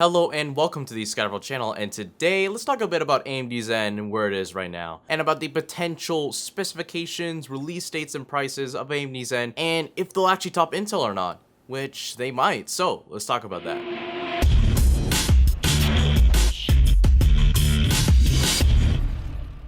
Hello and welcome to the ScatterVolt channel, and today let's talk a bit about AMD ZEN and where it is right now, and about the potential specifications, release dates, and prices of AMD ZEN, and if they'll actually top Intel or not, which they might. So let's talk about that.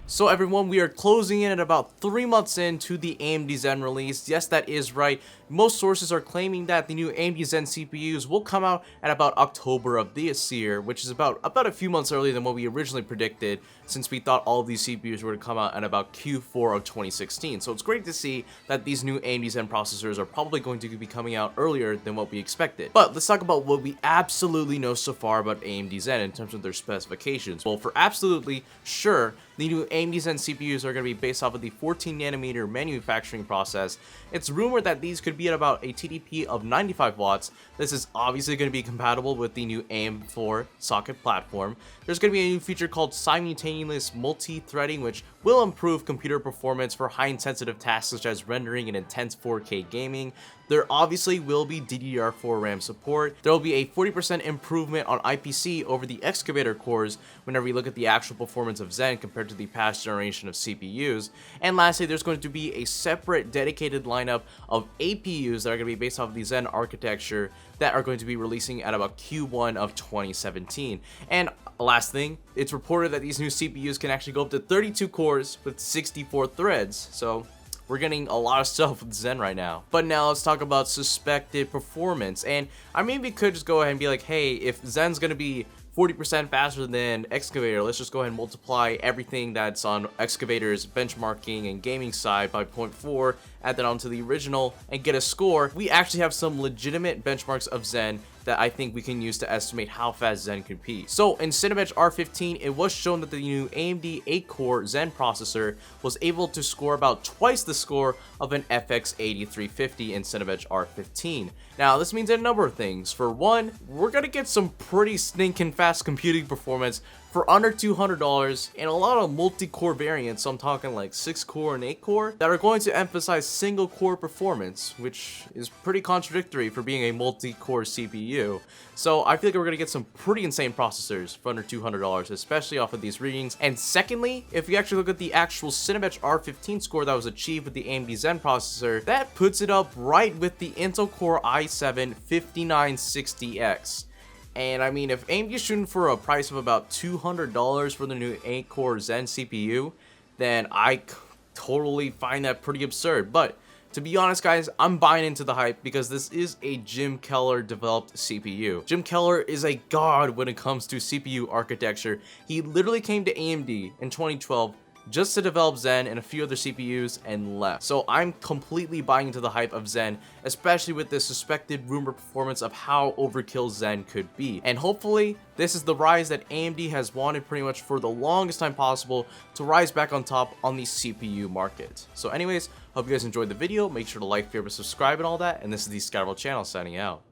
So everyone, we are closing in at about 3 months into the AMD ZEN release. Yes, that is right. Most sources are claiming that the new AMD ZEN CPUs will come out at about October of this year, which is about a few months earlier than what we originally predicted, since we thought all of these CPUs were to come out at about Q4 of 2016. So it's great to see that these new AMD ZEN processors are probably going to be coming out earlier than what we expected. But let's talk about what we absolutely know so far about AMD ZEN in terms of their specifications. Well, for absolutely sure, the new AMD ZEN CPUs are going to be based off of the 14nm manufacturing process. It's rumored that these could be at about a TDP of 95 watts. This is obviously going to be compatible with the new AM4 socket platform. There's going to be a new feature called simultaneous multi-threading, which will improve computer performance for high sensitive tasks such as rendering and intense 4K gaming. There obviously will be DDR4 RAM support. There will be a 40% improvement on IPC over the excavator cores whenever you look at the actual performance of ZEN compared to the past generation of CPUs. And lastly, there's going to be a separate dedicated lineup of APUs that are going to be based off of the ZEN architecture that are going to be releasing at about Q1 of 2017. And last thing, it's reported that these new CPUs can actually go up to 32 cores with 64 threads. So we're getting a lot of stuff with ZEN right now. But now let's talk about suspected performance. And I maybe could just go ahead and be like, hey, if ZEN's gonna be 40% faster than Excavator, let's just go ahead and multiply everything that's on Excavator's benchmarking and gaming side by 0.4, add that onto the original, and get a score. We actually have some legitimate benchmarks of ZEN that I think we can use to estimate how fast ZEN can be. So in Cinebench R15, it was shown that the new AMD 8-core ZEN processor was able to score about twice the score of an FX 8350 in Cinebench R15. Now this means a number of things. For one, we're gonna get some pretty stinking fast computing performance for under $200 and a lot of multi-core variants. So I'm talking like 6-core and 8-core that are going to emphasize single-core performance, which is pretty contradictory for being a multi-core CPU. So I feel like we're going to get some pretty insane processors for under $200, especially off of these readings. And secondly, if you actually look at the actual Cinebench R15 score that was achieved with the AMD ZEN processor, that puts it up right with the Intel Core i7 5960X. And I mean, if AMD is shooting for a price of about $200 for the new 8-core ZEN CPU, then I totally find that pretty absurd. But to be honest, guys, I'm buying into the hype because this is a Jim Keller developed CPU. Jim Keller is a god when it comes to CPU architecture. He literally came to AMD in 2012 just to develop ZEN and a few other CPUs and left. So I'm completely buying into the hype of ZEN, especially with the suspected rumored performance of how overkill ZEN could be. And hopefully this is the rise that AMD has wanted pretty much for the longest time possible, to rise back on top on the CPU market. So anyways, hope you guys enjoyed the video. Make sure to like, favorite, subscribe, and all that. And this is the ScatterVolt channel signing out.